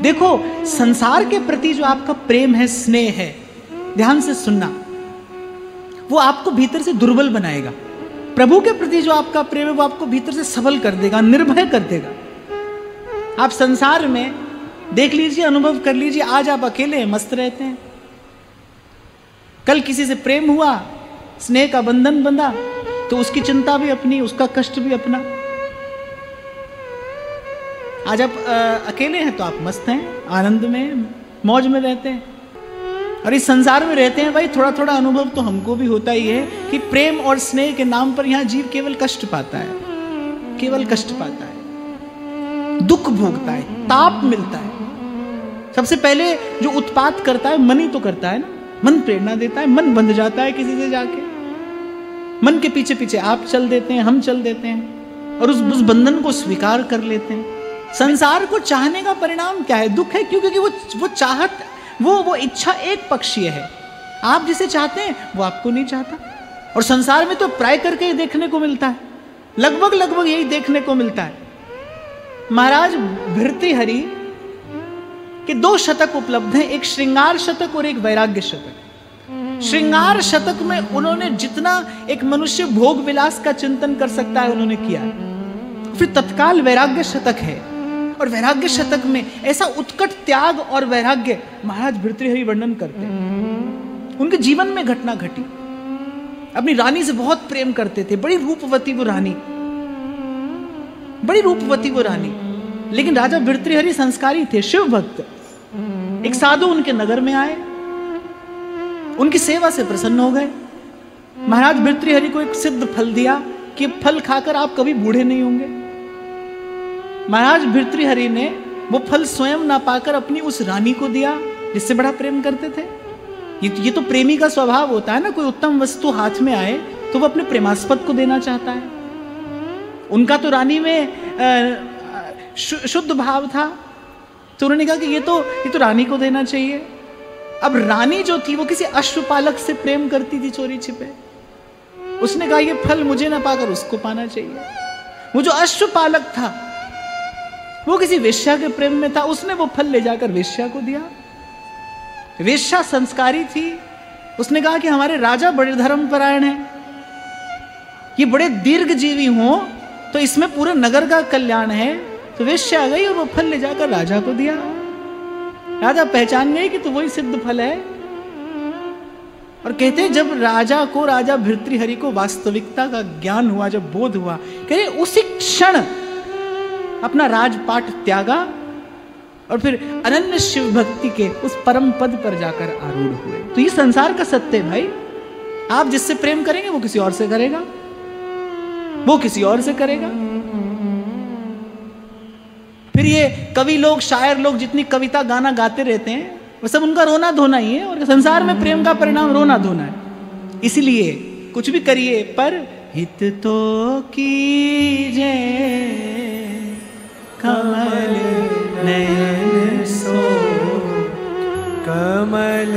देखो, संसार के प्रति जो आपका प्रेम है, स्नेह है, ध्यान से सुनना, वो आपको भीतर से दुर्बल बनाएगा। प्रभु के प्रति जो आपका प्रेम है वो आपको भीतर से सबल कर देगा, निर्भय कर देगा। आप संसार में देख लीजिए, अनुभव कर लीजिए, आज आप अकेले हैं, मस्त रहते हैं, कल किसी से प्रेम हुआ, स्नेह का बंधन बंधा, तो उसकी चिंता भी अपनी, उसका कष्ट भी अपना। आज आप अकेले हैं तो आप मस्त हैं, आनंद में, मौज में रहते हैं। और इस संसार में रहते हैं भाई, थोड़ा थोड़ा अनुभव तो हमको भी होता ही है कि प्रेम और स्नेह के नाम पर यहाँ जीव केवल कष्ट पाता है, केवल कष्ट पाता है, दुख भोगता है, ताप मिलता है। सबसे पहले जो उत्पात करता है मन ही तो करता है ना। मन प्रेरणा देता है, मन बंध जाता है किसी से जाके, मन के पीछे पीछे आप चल देते हैं, हम चल देते हैं और उस बंधन को स्वीकार कर लेते हैं। संसार को चाहने का परिणाम क्या है? दुख है। क्यों? क्योंकि वो चाहत, वो इच्छा एक पक्षीय है। आप जिसे चाहते हैं वो आपको नहीं चाहता। और संसार में तो प्राय करके ही देखने को मिलता है, लगभग यही देखने को मिलता है। महाराज भर्तृहरि के 2 शतक उपलब्ध हैं, एक श्रृंगार शतक और एक वैराग्य शतक। श्रृंगार शतक में उन्होंने जितना एक मनुष्य भोग विलास का चिंतन कर सकता है उन्होंने किया। फिर तत्काल वैराग्य शतक है, और वैराग्य शतक में ऐसा उत्कट त्याग और वैराग्य महाराज भर्तृहरि वर्णन करते हैं। उनके जीवन में घटना घटी। अपनी रानी से बहुत प्रेम करते थे, बड़ी रूपवती वो रानी, बड़ी रूपवती वो रानी। लेकिन राजा भर्तृहरि संस्कारी थे, शिव भक्त। एक साधु उनके नगर में आए, उनकी सेवा से प्रसन्न हो गए। महाराज भर्तृहरि को एक सिद्ध फल दिया कि फल खाकर आप कभी बूढ़े नहीं होंगे। महाराज भर्तृहरि ने वो फल स्वयं ना पाकर अपनी उस रानी को दिया जिससे बड़ा प्रेम करते थे। ये तो प्रेमी का स्वभाव होता है ना, कोई उत्तम वस्तु हाथ में आए तो वो अपने प्रेमास्पद को देना चाहता है। उनका तो रानी में शुद्ध भाव था, तो उन्होंने कहा कि ये तो रानी को देना चाहिए। अब रानी जो थी वो किसी अश्वपालक से प्रेम करती थी चोरी छिपे। उसने कहा ये फल मुझे ना पाकर उसको पाना चाहिए। वो जो अश्वपालक था वो किसी वेश्या के प्रेम में था, उसने वो फल ले जाकर वेश्या को दिया। वेश्या संस्कारी थी, उसने कहा कि हमारे राजा बड़े धर्मपरायण हैं, ये बड़े दीर्घजीवी हों तो इसमें पूरे नगर का कल्याण है। तो वेश्या आ गई और वो फल ले जाकर राजा को दिया। राजा पहचान गए कि तो वही सिद्ध फल है। और कहते हैं जब राजा भर्तृहरि को वास्तविकता का ज्ञान हुआ, जब बोध हुआ, कहते उसी क्षण अपना राजपाट त्यागा और फिर अनन्य शिव भक्ति के उस परम पद पर जाकर आरूढ़ हुए। तो ये संसार का सत्य है भाई। आप जिससे प्रेम करेंगे वो किसी और से करेगा, वो किसी और से करेगा। फिर ये कवि लोग, शायर लोग जितनी कविता गाना गाते रहते हैं वो सब उनका रोना धोना ही है। और संसार में प्रेम का परिणाम रोना धोना है। इसलिए कुछ भी करिए पर हित तो कीजिए कमल नयन सो, कमल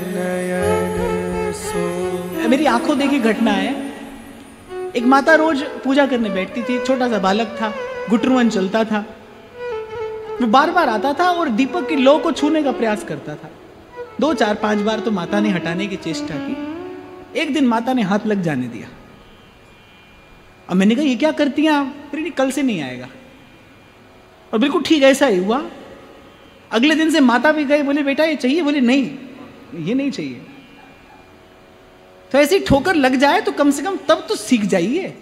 नयन सो। मेरी आंखों देखी घटना है। एक माता रोज पूजा करने बैठती थी, छोटा सा बालक था, गुटरुअन चलता था। वो बार बार आता था और दीपक की लौ को छूने का प्रयास करता था। 2, 4, 5 बार तो माता ने हटाने की चेष्टा की। एक दिन माता ने हाथ लग जाने दिया। अब मैंने कहा ये क्या करती हैं आप? फिर कल से नहीं आएगा। और बिल्कुल ठीक ऐसा ही हुआ। अगले दिन से माता भी गई, बोले बेटा ये चाहिए? बोले नहीं, ये नहीं चाहिए। तो ऐसी ठोकर लग जाए तो कम से कम तब तो सीख जाइए।